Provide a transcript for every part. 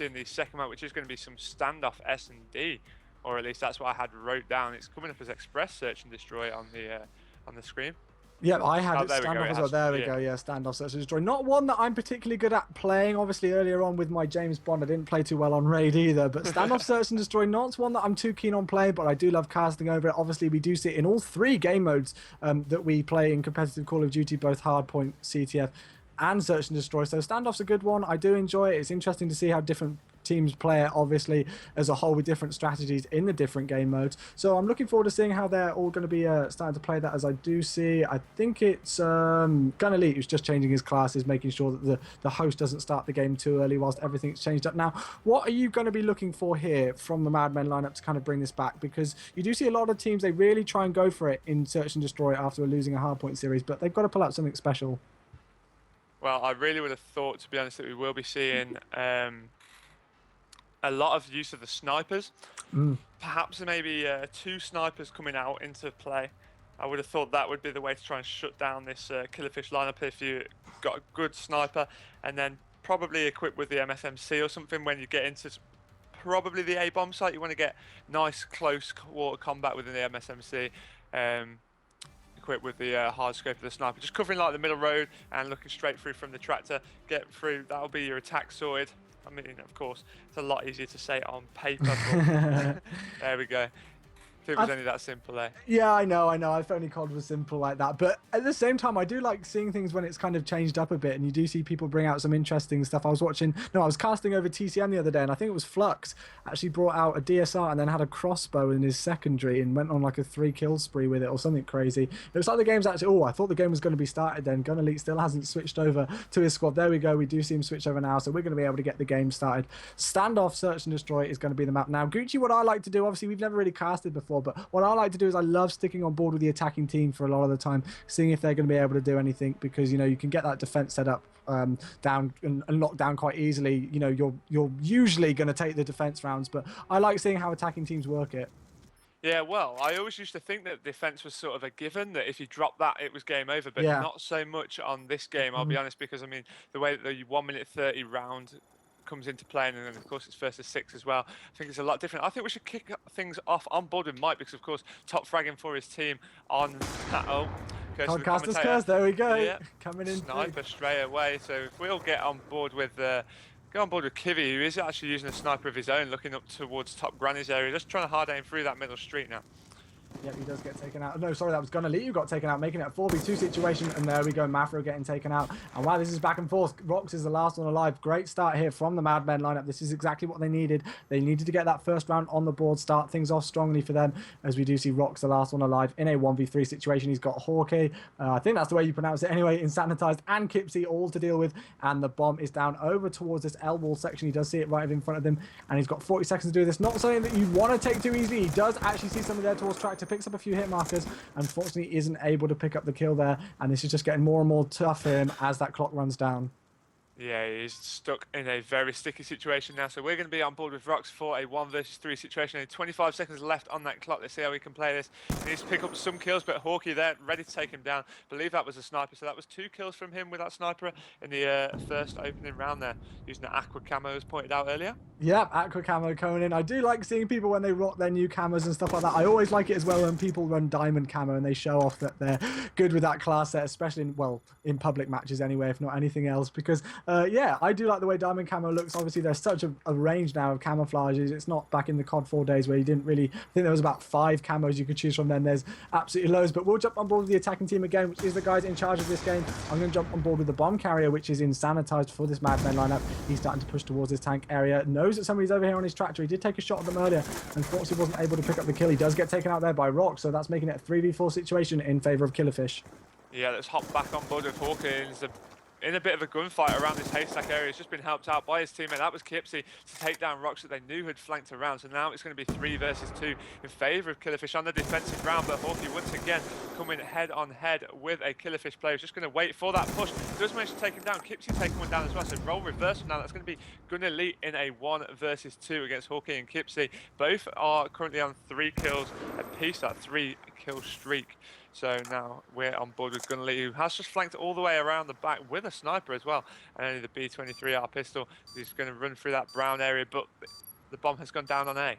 in the second map, which is going to be some standoff S&D, or at least that's what I had wrote down. It's coming up as Express Search and Destroy on the screen. Yeah, I had it there we go, standoff it as well. has- There we go. Yeah, standoff, search and destroy. Not one that I'm particularly good at playing. Obviously, earlier on with my James Bond, I didn't play too well on Raid either. But standoff, search and destroy, not one that I'm too keen on playing. But I do love casting over it. Obviously, we do see it in all three game modes that we play in competitive Call of Duty, both Hardpoint, CTF, and search and destroy. So standoff's a good one. I do enjoy it. It's interesting to see how different teams play it, obviously, as a whole, with different strategies in the different game modes. So I'm looking forward to seeing how they're all going to be starting to play that. As I do see, I think it's Gun Elite who's just changing his classes, making sure that the host doesn't start the game too early whilst everything's changed up. Now, what are you going to be looking for here from the MadMen lineup to kind of bring this back? Because you do see a lot of teams, they really try and go for it in search and destroy after losing a hardpoint series, but they've got to pull out something special. Well, I really would have thought, to be honest, that we will be seeing a lot of use of the snipers. Perhaps maybe 2 snipers coming out into play. I would have thought that would be the way to try and shut down this KillerFish lineup if you got a good sniper, and then probably equipped with the MSMC or something when you get into probably the A-bomb site. You want to get nice close water combat within the MSMC. Equipped with the hard scope of the sniper, just covering like the middle road and looking straight through from the tractor. Get through, that'll be your attack sorted. I mean, of course, it's a lot easier to say on paper, but there we go. If it was only that simple, eh? Yeah, I know. If only COD was simple like that. But at the same time, I do like seeing things when it's kind of changed up a bit, and you do see people bring out some interesting stuff. I was casting over TCM the other day, and I think it was Flux actually brought out a DSR and then had a crossbow in his secondary and went on like a 3-kill spree with it or something crazy. It looks like the game's actually, I thought the game was going to be started then. Gun Elite still hasn't switched over to his squad. There we go. We do see him switch over now, so we're going to be able to get the game started. Standoff, search and destroy is going to be the map. Now, Gucci, what I like to do, obviously we've never really casted before, but what I like to do is I love sticking on board with the attacking team for a lot of the time, seeing if they're going to be able to do anything, because you can get that defense set up down and locked down quite easily. You're usually going to take the defense rounds, but I like seeing how attacking teams work it. Yeah, well, I always used to think that defense was sort of a given, that if you dropped that, it was game over, but not so much on this game, I'll be honest, because I mean, the way that the 1 minute 30 round comes into play, and then of course it's first to 6 as well. I think it's a lot different. I think we should kick things off on board with Mike, because of course top fragging for his team on Podcasters curse, there we go. Yeah, coming in sniper straight away. So if we'll get on board with Kivy, who is actually using a sniper of his own, looking up towards top Granny's area, just trying to hard aim through that middle street now. Yep, he does get taken out. No, sorry, that was Gun Elite who got taken out, making it a 4v2 situation. And there we go, Mafro getting taken out. And wow, this is back and forth. Rox is the last one alive. Great start here from the MadMen lineup. This is exactly what they needed. They needed to get that first round on the board, start things off strongly for them, as we do see Rox the last one alive in a 1v3 situation. He's got Hawkeye, I think that's the way you pronounce it anyway, Insanitized and Kipsy all to deal with. And the bomb is down over towards this L-wall section. He does see it right in front of him, and he's got 40 seconds to do this. Not something that you want to take too easily. He does actually see somebody there towards tractor, picks up a few hit markers. Unfortunately, isn't able to pick up the kill there, and this is just getting more and more tough for him as that clock runs down. Yeah, he's stuck in a very sticky situation now, so we're going to be on board with Rox for a 1 versus 3 situation. Only 25 seconds left on that clock. Let's see how we can play this. He needs to pick up some kills, but Hawkeye there, ready to take him down. I believe that was a sniper, so that was 2 kills from him with that sniper in the first opening round there, using the aqua camo as pointed out earlier. Yeah, aqua camo coming in. I do like seeing people when they rock their new camos and stuff like that. I always like it as well when people run diamond camo and they show off that they're good with that class set, especially in public matches anyway, if not anything else, because yeah, I do like the way diamond camo looks. Obviously there's such a range now of camouflages. It's not back in the COD 4 days where you didn't really, I think there was about 5 camos you could choose from. Then there's absolutely loads, but we'll jump on board with the attacking team again, which is the guys in charge of this game. I'm going to jump on board with the bomb carrier, which is Insanitized for this MadMen lineup. He's starting to push towards his tank area, knows that somebody's over here on his tractor. He did take a shot at them earlier, unfortunately wasn't able to pick up the kill. He does get taken out there by Rock, so that's making it a 3v4 situation in favor of KillerFish. Yeah, let's hop back on board with Hawkins. In a bit of a gunfight around this haystack area. He's just been helped out by his teammate. That was Kipsy to take down Rox that they knew had flanked around. So now it's going to be 3 versus 2 in favour of KillerFish on the defensive round. But Hawkeye once again coming head on head with a KillerFish player. He's just going to wait for that push. Does manage to take him down. Kipsy taking one down as well. So role reversal now. That's going to be Gun Elite in a 1 versus 2 against Hawkeye and Kipsy. Both are currently on 3 kills apiece. That 3-kill streak. So now we're on board with Gunnerly, who has just flanked all the way around the back with a sniper as well, and only the B23R pistol. He's going to run through that brown area, but the bomb has gone down on A.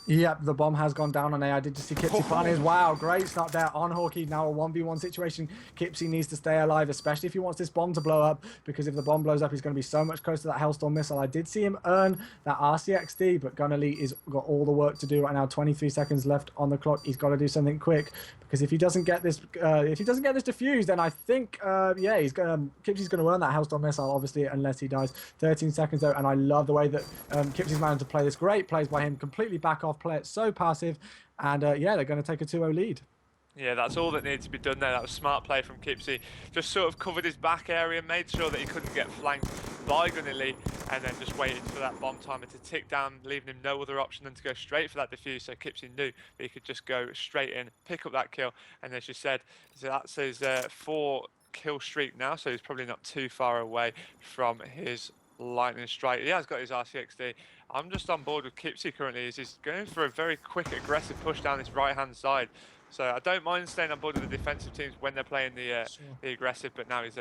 Yep, the bomb has gone down on A. I did just see Kipsy planning as wow. Great start there on Hawkey. Now a 1v1 situation. Kipsy needs to stay alive, especially if he wants this bomb to blow up, because if the bomb blows up, he's going to be so much closer to that Hellstorm missile. I did see him earn that RCXD, but Gunnerly is got all the work to do right now. 23 seconds left on the clock. He's got to do something quick, because if he doesn't get this, defused, then I think, yeah, Kipsy's going to earn that Hellstorm missile, obviously, unless he dies. 13 seconds though, and I love the way that Kipsy's managed to play this. Great plays by him. Completely back off. Play it so passive, and yeah, they're going to take a 2-0 lead. Yeah, that's all that needed to be done there. That was smart play from Kipsy. Just sort of covered his back area, made sure that he couldn't get flanked by Gunnerly, and then just waited for that bomb timer to tick down, leaving him no other option than to go straight for that defuse. So Kipsy knew that he could just go straight in, pick up that kill, and as you said, that's his 4-kill streak now, so he's probably not too far away from his lightning strike. He has got his RCXD. I'm just on board with Kipsy currently. He's going for a very quick, aggressive push down this right-hand side. So I don't mind staying on board with the defensive teams when they're playing the aggressive, but now he's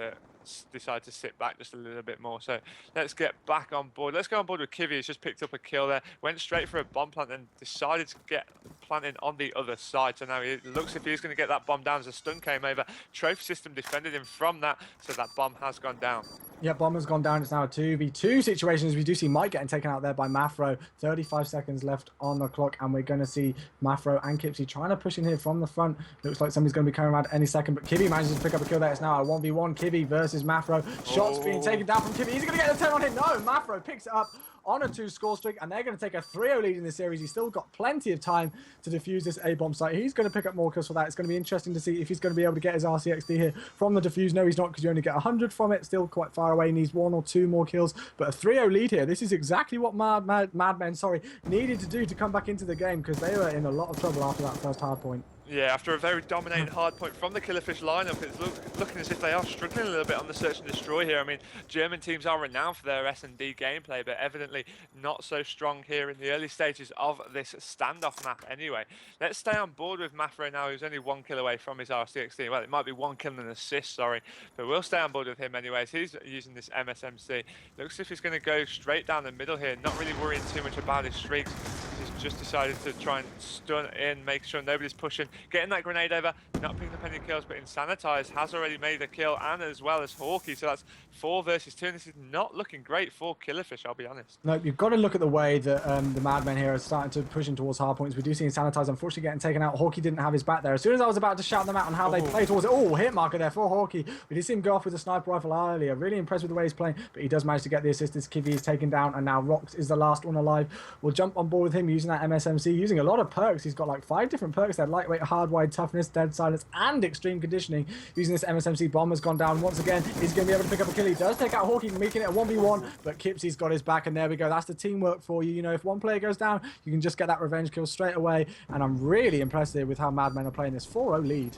decided to sit back just a little bit more. So let's get back on board. Let's go on board with Kivy. He's just picked up a kill there, went straight for a bomb plant and decided to get planting on the other side. So now it looks as if he's going to get that bomb down as a stun came over. Trophy system defended him from that, so that bomb has gone down. Yeah, bomb has gone down. It's now a 2v2 situation, as we do see Mike getting taken out there by Mafro. 35 seconds left on the clock, and we're going to see Mafro and Kipsy trying to push in here from the front. Looks like somebody's going to be coming around any second, but Kivy manages to pick up a kill there. It's now a 1v1, Kivy versus Mafro. Shots being taken down from Kivy. He's going to get the 10 on him. No, Mafro picks it up on a 2-score streak, and they're going to take a 3-0 lead in this series. He's still got plenty of time to defuse this A-bomb site. He's going to pick up more kills for that. It's going to be interesting to see if he's going to be able to get his RCXD here from the defuse. No, he's not, because you only get 100 from it. Still quite far away. He needs 1 or 2 more kills, but a 3-0 lead here. This is exactly what MadMen needed to do to come back into the game, because they were in a lot of trouble after that first hard point. Yeah, after a very dominating hard point from the KillerFish lineup, it's looking as if they are struggling a little bit on the search and destroy here. I mean, German teams are renowned for their S&D gameplay, but evidently not so strong here in the early stages of this standoff map anyway. Let's stay on board with Mafro now, who's only 1 kill away from his RCXD. Well, it might be 1 kill and an assist, sorry, but we'll stay on board with him anyways. He's using this MSMC. Looks as if he's going to go straight down the middle here, not really worrying too much about his streaks. He's just decided to try and stun in, make sure nobody's pushing. Getting that grenade over, not picking up any kills, but Insanitize has already made a kill, and as well as Hawkey, so that's 4 versus 2, and this is not looking great for KillerFish, I'll be honest. No, you've got to look at the way that the MadMen here are starting to push in towards hard points. We do see Insanitize unfortunately getting taken out. Hawkey didn't have his back there. As soon as I was about to shout them out on how they play towards it, hit marker there for Hawkey. We did see him go off with a sniper rifle earlier. Really impressed with the way he's playing, but he does manage to get the assist as Kivy is taken down, and now Rox is the last one alive. We'll jump on board with him using that MSMC, using a lot of perks. He's got like 5 different perks there: lightweight, hard wide, toughness, dead silence, and extreme conditioning. Using this MSMC, bomb has gone down once again. He's going to be able to pick up a kill. He does take out Hawkey, making it a 1v1, but Kipsy's got his back, and there we go. That's the teamwork for you. You know, if one player goes down, you can just get that revenge kill straight away, and I'm really impressed here with how MadMen are playing this 4-0 lead.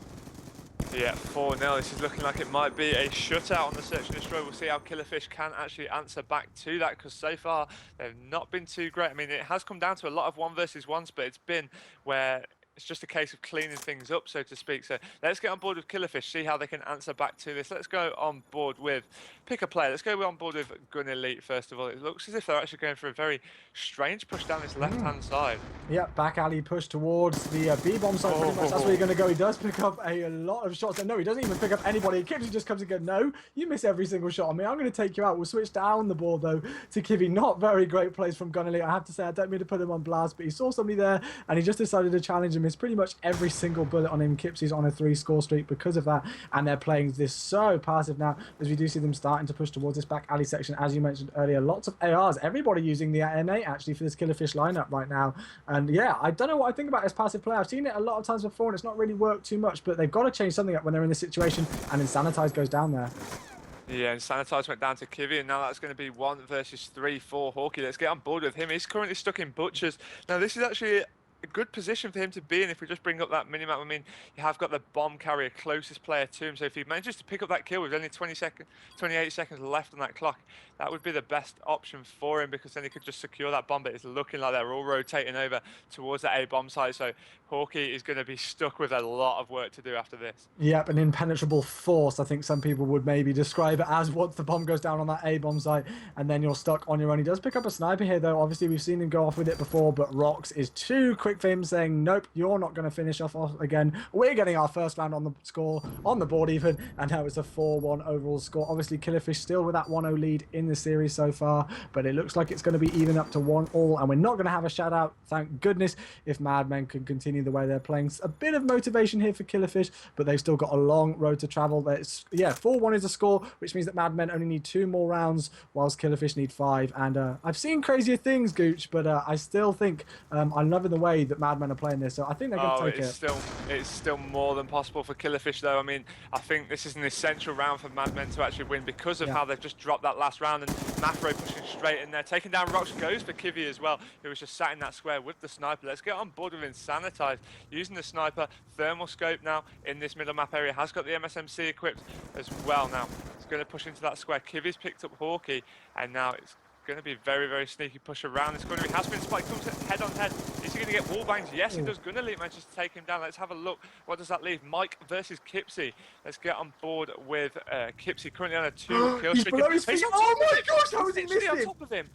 Yeah, 4-0. This is looking like it might be a shutout on the search and destroy. We'll see how KillerFish can actually answer back to that, because so far they've not been too great. I mean, it has come down to a lot of 1 versus 1s, but it's been where it's just a case of cleaning things up, so to speak. So let's get on board with KillerFish, see how they can answer back to this. Let's go on board with, pick a player. Let's go on board with Gun Elite first of all. It looks as if they're actually going for a very strange push down this left-hand side. Yeah, back alley push towards the B-bomb side pretty much. That's where you're going to go. He does pick up a lot of shots. No, he doesn't even pick up anybody. Kipsy just comes and goes, no, you miss every single shot on me. I'm going to take you out. We'll switch down the board though to Kivy. Not very great plays from Gun Elite. I have to say, I don't mean to put him on blast, but he saw somebody there and he just decided to challenge him. It's pretty much every single bullet on him. Kipsy's on a 3-score streak because of that, and they're playing this so passive now, as we do see them starting to push towards this back alley section. As you mentioned earlier, lots of ARs, everybody using the M8 actually for this KillerFish lineup right now. And yeah, I don't know what I think about this passive play. I've seen it a lot of times before and it's not really worked too much, but they've got to change something up when they're in this situation, and Insanitize goes down there. Yeah, and Sanitize went down to Kivy, and now that's going to be 1 versus 3 for Hawkey. Let's get on board with him. He's currently stuck in Butchers. Now, this is actually a good position for him to be in if we just bring up that minimap. I mean, you have got the bomb carrier closest player to him, so if he manages to pick up that kill with only 28 seconds left on that clock, that would be the best option for him, because then he could just secure that bomb. But it's looking like they're all rotating over towards that A bomb site, so Hawkeye is going to be stuck with a lot of work to do after this. Yep, an impenetrable force, I think some people would maybe describe it as, once the bomb goes down on that A-bomb site, and then you're stuck on your own. He does pick up a sniper here, though. Obviously, we've seen him go off with it before, but Rox is too quick for him, saying, nope, you're not going to finish off again. We're getting our first round on the score, on the board even, and now it's a 4-1 overall score. Obviously, KillerFish still with that 1-0 lead in the series so far, but it looks like it's going to be even up to 1-1, and we're not going to have a shout-out, thank goodness, if MadMen can continue the way they're playing. A bit of motivation here for KillerFish, but they've still got a long road to travel. It's, yeah, 4-1 is the score, which means that MadMen only need 2 more rounds, whilst KillerFish need 5. And I've seen crazier things, Gooch, but I still think I'm loving the way that MadMen are playing this, so I think they're going to take it. It's still more than possible for KillerFish, though. I mean, I think this is an essential round for MadMen to actually win, because of how they've just dropped that last round, and Mafro pushing straight in there, taking down Rox, goes for Kivy as well, who was just sat in that square with the sniper. Let's get on board with Insanitize, using the sniper, thermal scope now in this middle map area, has got the MSMC equipped as well. Now it's going to push into that square. Kivy's picked up Hawkeye, and now it's going to be very, very sneaky push around this corner. He has been spiked, comes head on head. Is he going to get wall bangs? Yes, he does. Gunnarly manages to take him down. Let's have a look. What does that leave? Mike versus Kipsy. Let's get on board with Kipsy, currently on a 2-kill streak. Below his feet. Oh my gosh, how has he missed on him? top of him.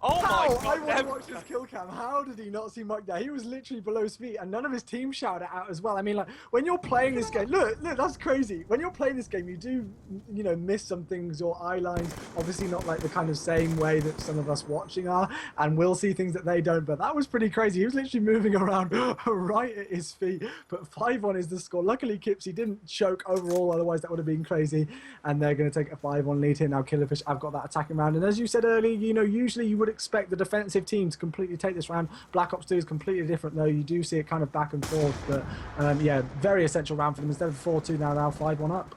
Oh How? my god! I want to watch his kill cam. How did he not see Mike there? He was literally below his feet, and none of his team shouted it out as well. I mean, like, when you're playing this game, look, that's crazy. When you're playing this game, you do, you know, miss some things. Your eye lines, obviously not like the kind of same way that some of us watching are, and we'll see things that they don't. But that was pretty crazy. He was literally moving around right at his feet. But 5-1 is the score. Luckily, Kipsy didn't choke overall, otherwise that would have been crazy. And they're going to take a 5-1 lead here now. KillerFish, I've got that attacking round, and as you said earlier, you know, usually you would expect the defense team to completely take this round. Black Ops 2 is completely different, though. You do see it kind of back and forth, but yeah, very essential round for them. Instead of 4-2 now 5-1 up.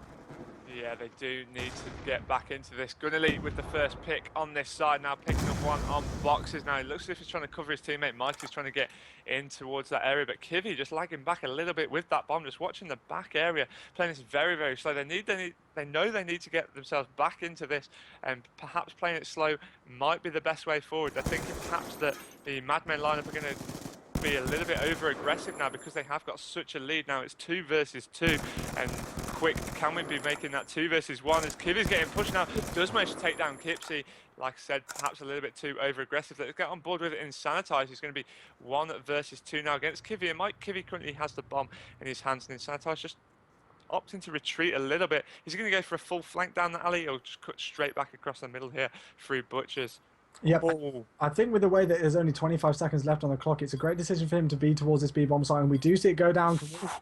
Yeah, they do need to get back into this. Gunnarly with the first pick on this side now, picking up one on boxes. Now it looks as if he's trying to cover his teammate. Mike is trying to get in towards that area, but Kivy just lagging back a little bit with that bomb, just watching the back area, playing this very, very slow. They know they need to get themselves back into this, and perhaps playing it slow might be the best way forward. They're thinking perhaps that the MadMen lineup are going to be a little bit over aggressive now, because they have got such a lead. Now it's 2 versus 2, and quick, can we be making that 2 versus 1 as Kivy's getting pushed now, does manage to take down Kipsy. Like I said, perhaps a little bit too over aggressive. Let's get on board with it. Insanitize is going to be 1 versus 2 now against Kivy, and Mike Kivy currently has the bomb in his hands, and Insanitize just opting to retreat a little bit. Is he going to go for a full flank down the alley, or just cut straight back across the middle here through Butchers? Yep, I think with the way that there's only 25 seconds left on the clock, it's a great decision for him to be towards this B-bomb site, and we do see it go down.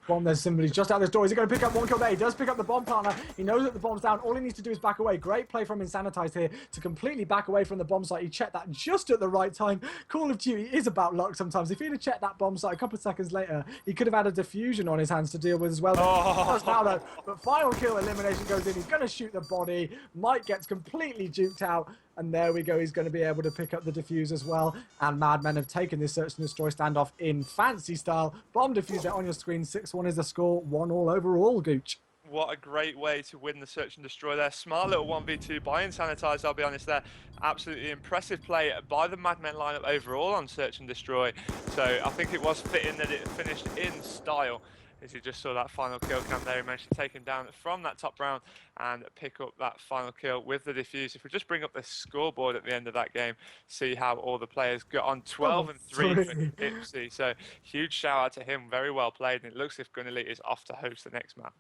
Bomb, there's somebody just out this door. Is he going to pick up 1 kill there? He does pick up the bomb partner. He knows that the bomb's down. All he needs to do is back away. Great play from Insanitized here to completely back away from the bomb site. He checked that just at the right time. Call of Duty is about luck sometimes. If he'd have checked that bomb site a couple of seconds later, he could have had a diffusion on his hands to deal with as well. Now, though, but final kill elimination goes in. He's going to shoot the body. Mike gets completely juked out. And there we go, he's going to be able to pick up the defuse as well. And MadMen have taken this search and destroy standoff in fancy style. Bomb diffuser on your screen, 6-1 is the score, 1-all overall, Gooch. What a great way to win the search and destroy there. Smart little 1v2 by Insanitize, I'll be honest there. Absolutely impressive play by the MadMen lineup overall on search and destroy. So I think it was fitting that it finished in style. As you just saw that final kill cam there, he managed to take him down from that top round and pick up that final kill with the defuse. If we just bring up the scoreboard at the end of that game, see how all the players got on 12 and 3 for Ipsy. So huge shout out to him, very well played, and it looks as if Gunnarly is off to host the next map.